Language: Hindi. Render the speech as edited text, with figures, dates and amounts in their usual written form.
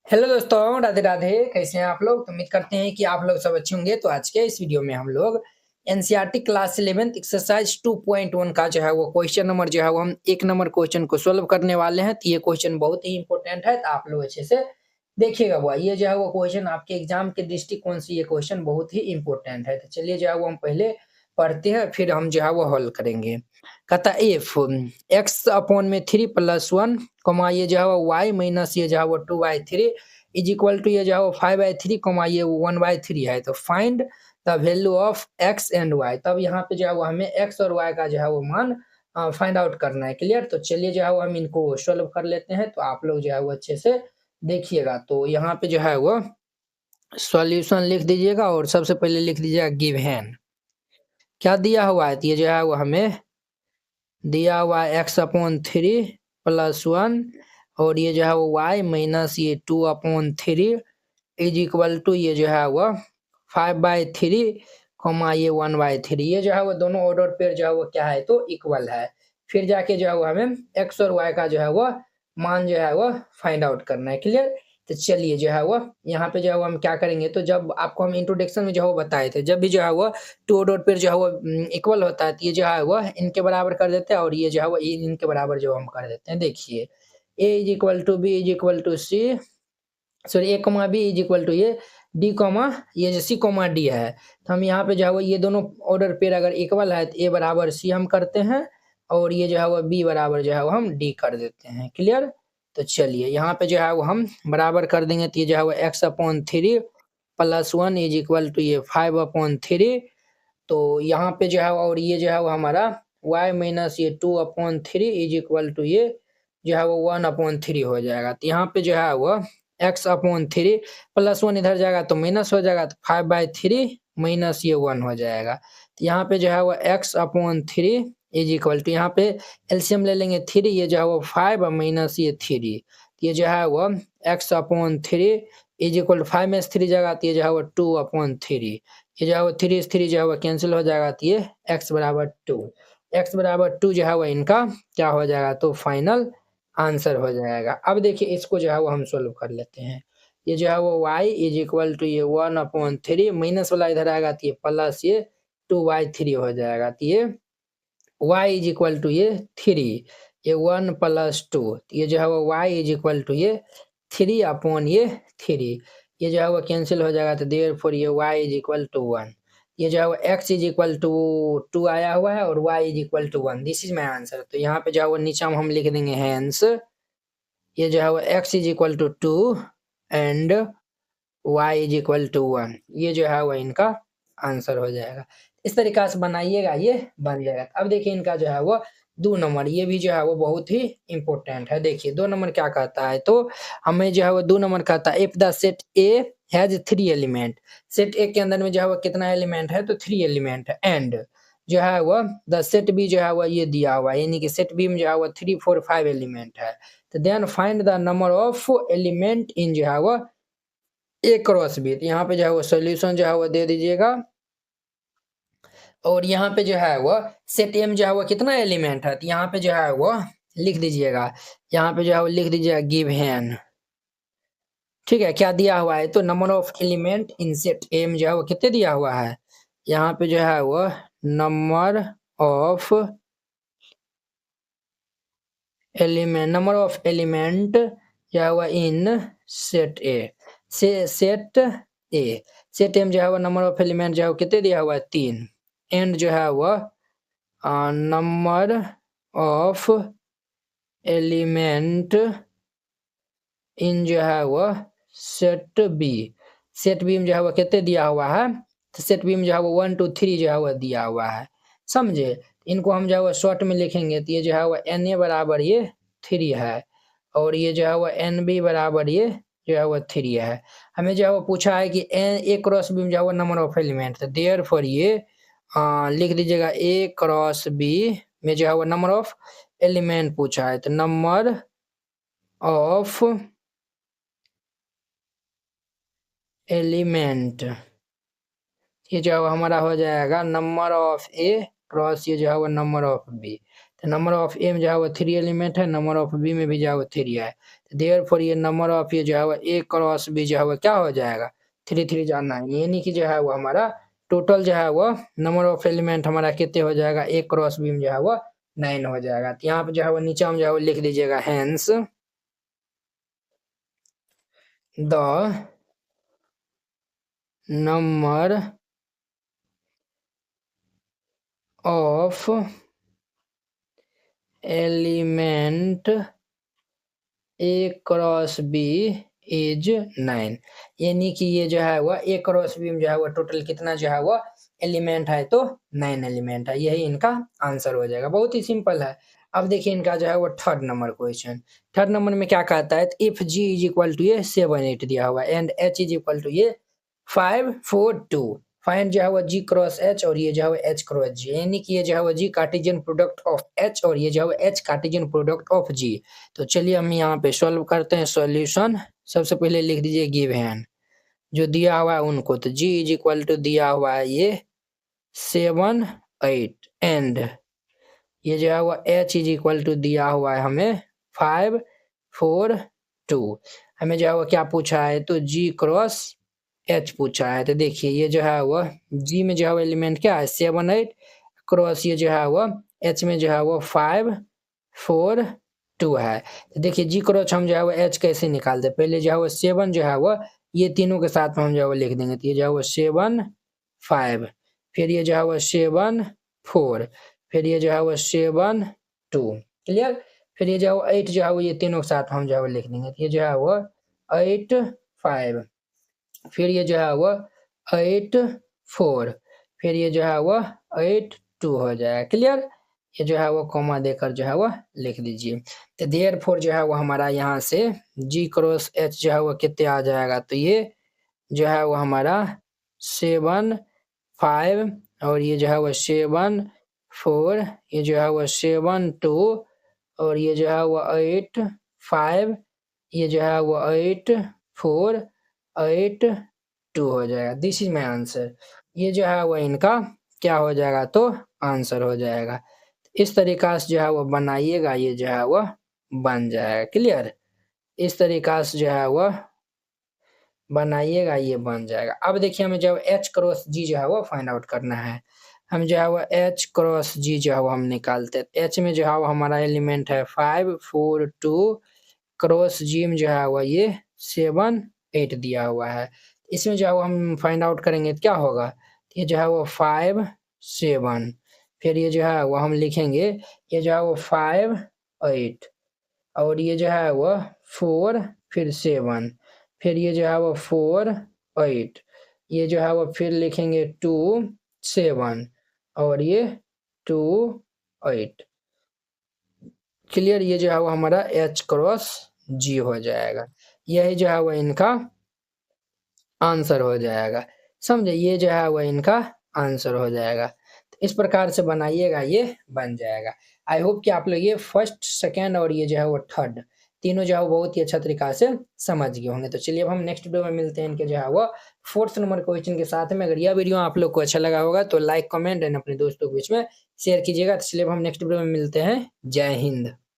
हेलो दोस्तों, राधे राधे। कैसे हैं आप लोग? तो उम्मीद करते हैं कि आप लोग सब अच्छे होंगे। तो आज के इस वीडियो में हम लोग एनसीईआरटी क्लास 11th एक्सरसाइज 2.1 का जो है वो क्वेश्चन नंबर जो है वो हम 1 नंबर क्वेश्चन को सोल्व करने वाले हैं। तो ये क्वेश्चन बहुत ही इंपॉर्टेंट है, तो आप लोग अच्छे से देखिएगा। वो ये जो है वो क्वेश्चन आपके एग्जाम के दृष्टिकोण से ये क्वेश्चन बहुत ही इंपॉर्टेंट है। तो चलिए जो है वो हम पहले पढ़ते हैं, फिर हम जो है वो हल करेंगे। कहता इफ एक्स अपॉन में 3+1 कमा ये जो है वो वाई माइनस ये जो है वो 2/3 इज इक्वल टू ये जो है वो 5/3 कमा ये 1/3 है। तो find the value of X and Y. तब यहाँ पे जो है वो हमें एक्स और वाई का जो है वो मान फाइंड आउट करना है। क्लियर? तो चलिए जो है वो हम इनको सॉल्व कर लेते हैं। तो आप लोग जो है वो अच्छे से देखिएगा। तो यहाँ पे जो है वो सॉल्यूशन लिख दीजिएगा और सबसे पहले लिख दीजिएगा गिवन। क्या दिया हुआ है? तो ये जो है वो हमें दिया हुआ है x/3+1 और ये जो है वो y माइनस ये 2/3 इज इक्वल टू ये जो है वो 5/3 कॉमा ये 1/3। ये जो है वो दोनों ऑर्डर पेयर जो है वो क्या है तो इक्वल है। फिर जाके जो है वो हमें x और y का जो है वो मान जो है वो फाइंड आउट करना है। क्लियर? तो चलिए जो है वो यहाँ पे जो है वो हम क्या करेंगे, तो जब आपको हम इंट्रोडक्शन में जो है वो बताए थे, जब भी जो है वो टू डॉट पेयर जो है वो इक्वल होता है, तो ये जो है वो इनके बराबर कर देते हैं और ये जो है वो इनके बराबर जो हम कर देते हैं। देखिए a is equal to B is equal to C, sorry a comma B is equal to ये डी कॉमा ये जो सी कॉमा डी है। तो हम यहाँ पे जो है वो ये दोनों ऑर्डर पेयर अगर इक्वल है तो a बराबर सी हम करते हैं और ये जो है वो b बराबर जो है वो हम डी कर देते हैं। क्लियर? तो चलिए यहाँ पे जो है वो हम बराबर कर देंगे, तो ये जो है वो x/3+1 इज इक्वल टू ये 5/3। तो यहाँ पे जो है और ये जो है वो हमारा y माइनस ये 2/3 इज इक्वल टू ये जो है वो 1/3 हो जाएगा। तो यहाँ पे जो है वो x/3+1 इधर जाएगा तो माइनस हो जाएगा, तो 5/3 माइनस ये 1 हो जाएगा। तो यहाँ पे जो है वो x/3 इज इक्वल टू यहाँ पे एलसीएम ले लेंगे 3, ये जो है वो 5 और माइनस ये 3, ये जो है वो x/3 इज इक्वल टू 5 में 3 जाएगा तो ये जो है वो 2/3, ये जो है वो 3 जो है वो कैंसिल हो जाएगा, तो ये x बराबर 2, x बराबर 2 जो है वो इनका क्या हो जाएगा तो फाइनल आंसर हो जाएगा। अब देखिए इसको जो है वो हम सोल्व कर लेते हैं। ये जो है वो y इज इक्वल टू ये 1/3 माइनस वाला इधर आएगा तो ये प्लस ये 2/3 हो जाएगा। तो ये y इज इक्वल टू ये 3, ये 1 + 2, ये जो है वो y इज इक्वल टू ये 3/3, ये जो है वो कैंसिल हो जाएगा, तो देयरफॉर ये y इज इक्वल टू 1। ये जो है वो x इज इक्वल टू 2 आया हुआ है और y is equal to 1। This is my answer. तो यहाँ पे जो है वो नीचे हम लिख देंगे हेंस ये जो है वो x is equal to 2 and y is equal to 1। ये जो है वो इनका आंसर हो जाएगा। इस तरीका से बनाइएगा, ये बन जाएगा। अब देखिए इनका जो है वो 2 नंबर, ये भी जो है वो बहुत ही इंपॉर्टेंट है। देखिए 2 नंबर क्या कहता है, तो हमें जो है वो 2 नंबर कहता है if the set A has 3 element. Set ए के अंदर में जो है वो कितना एलिमेंट है तो 3 एलिमेंट है। एंड जो है वो द सेट बी जो है वो ये दिया हुआ है, यानी कि सेट बी में जो है वो 3 4 5 एलिमेंट है। तो then find the number of element in जो है वो ए क्रॉस बी। यहाँ पे जो है वो सोल्यूशन जो है वो दे दीजिएगा और यहाँ पे जो है वो सेट एम जो है वो कितना एलिमेंट है, तो यहाँ पे जो है वो लिख दीजिएगा, यहाँ पे जो है वो लिख दीजिएगा गिवन। ठीक है, क्या दिया हुआ है तो number of element in set M जो है वो कितने दिया हुआ है, यहाँ पे जो है वो नंबर ऑफ एलिमेंट जो है वो in set A set A set M जो है वो नंबर ऑफ एलिमेंट जो है वो कितने दिया हुआ है 3। एंड जो है वो नंबर ऑफ एलिमेंट इन जो है वो सेट बी में जो है वो कितने दिया हुआ है, तो सेट बी में जो है वो 1 2 3 जो है वो दिया हुआ है। समझे? इनको हम जो है वो शॉर्ट में लिखेंगे तो ये जो है वो एन ए बराबर ये 3 है और ये जो है वो एन बी बराबर ये जो है वो 3 है। हमें जो है वो पूछा है कि एन ए क्रॉस बी में जो है वो नंबर ऑफ एलिमेंट, तो देयरफॉर ये लिख दीजिएगा ए क्रॉस बी में जो है वो नंबर ऑफ एलिमेंट पूछा है, तो नंबर ऑफ एलिमेंट ये जो है वो हमारा हो जाएगा नंबर ऑफ ए क्रॉस ये जो है वो नंबर ऑफ बी। तो नंबर ऑफ ए में जो है वो 3 एलिमेंट है, नंबर ऑफ बी में भी जो है वो 3 है। देयरफॉर ये नंबर ऑफ ये जो है वो ए क्रॉस बी जो है वो क्या हो जाएगा, 3 3 जा 9, यानी कि जो है वो हमारा टोटल जो है वो नंबर ऑफ एलिमेंट हमारा कितने हो जाएगा, ए क्रॉस बी में जो है वो 9 हो जाएगा। तो यहाँ पे जो है वो नीचे में जो है वो लिख दीजिएगा hence the number of element A cross B is 9, यानी कि ये जो है वो ए क्रॉस बी में जो है वो टोटल कितना जो है वो एलिमेंट है, तो 9 एलिमेंट है। यही इनका आंसर हो जाएगा, बहुत ही सिंपल है। अब देखिए इनका जो है वो third number question. Third number में क्या कहता है, if G is equal to ये 7 8 दिया हुआ है and H is equal to ये 5 4 2, फाइंड जो है वो जी क्रॉस एच और ये जो है वो एच क्रॉस जी, यानी कि ये जो है वो जी कार्टेशियन प्रोडक्ट ऑफ एच और ये जो है वो एच कार्टेशियन प्रोडक्ट ऑफ जी। तो चलिए हम यहाँ पे सॉल्व करते हैं सॉल्यूशन। सबसे पहले लिख दीजिए गिवन जो दिया हुआ है उनको, तो जी इज इक्वल टू दिया हुआ है ये 7 8 एंड ये जो है वो एच इज इक्वल टू दिया हुआ है हमें 5 4 2। हमें जो है वो क्या पूछा है, तो जी क्रॉस एच पूछा है। तो देखिए ये जो है वो जी में जो है वो एलिमेंट क्या है 7 8 क्रॉस ये जो है वो एच में जो है वो 5 4 2 है। तो देखिए जी क्रॉस हम जो है वो एच कैसे निकालते, पहले जो है वो 7 जो है वो ये तीनों के साथ में हम जो है वो लिख देंगे, तो ये जो है वो 7 5, फिर ये जो है वो 7 4, फिर ये जो है वो 7 2, क्लियर। फिर ये जो है वो 8 जो है वो ये तीनों के साथ हम जो है वो लिख देंगे, तो ये जो है वो 8 5, फिर ये जो है वो 8 4, फिर ये जो है वो 8 2 हो जाएगा, क्लियर। ये जो है वो कॉमा देकर जो है वो लिख दीजिए। तो देयरफॉर जो है वो हमारा यहाँ से जी क्रॉस एच जो है वो कितने आ जाएगा, तो ये जो है वो हमारा 7 5 और ये जो है वो 7 4, ये जो है वो 7 2 और ये जो है वो 8 5, ये जो है वो 8 4 8 2 हो जाएगा। This is my answer. ये जो है वो इनका क्या हो जाएगा, तो आंसर हो जाएगा। इस तरीका से जो है वो बनाइएगा, ये जो है वो बन जाएगा, क्लियर। इस तरीका से जो है वो बनाइएगा, ये बन जाएगा। अब देखिए हमें जो एच क्रॉस जी जो है वो फाइंड आउट करना है। हम जो है वो एच क्रॉस जी जो है वो हम निकालते हैं। एच में जो है वो हमारा एलिमेंट है 5 4 2, क्रॉस जी में जो है वो ये 7 8 दिया हुआ है। इसमें जो है वो हम फाइंड आउट करेंगे तो क्या होगा, ये जो है वो 5 7, फिर ये जो है वो हम लिखेंगे ये जो है वो 5 8 और ये जो है वो 4 फिर 7, फिर ये जो है वो 4 8, ये जो है वो फिर लिखेंगे 2 7 और ये 2 8, क्लियर। ये जो है वो हमारा एच क्रॉस जी हो जाएगा। यही जो है वो इनका आंसर हो जाएगा, समझे। ये जो है वो इनका आंसर हो जाएगा। तो इस प्रकार से बनाइएगा, ये बन जाएगा। आई होप कि आप लोग ये फर्स्ट सेकेंड और ये जो है वो थर्ड तीनों जो है वो बहुत ही अच्छा तरीका से समझ गए होंगे। तो चलिए अब हम नेक्स्ट वीडियो में मिलते हैं इनके जो है वो फोर्थ नंबर क्वेश्चन के साथ में। अगर यह वीडियो आप लोग को अच्छा लगा होगा तो लाइक कमेंट एंड अपने दोस्तों के बीच में शेयर कीजिएगा। तो चलिए अब हम नेक्स्ट वीडियो में मिलते हैं। जय हिंद।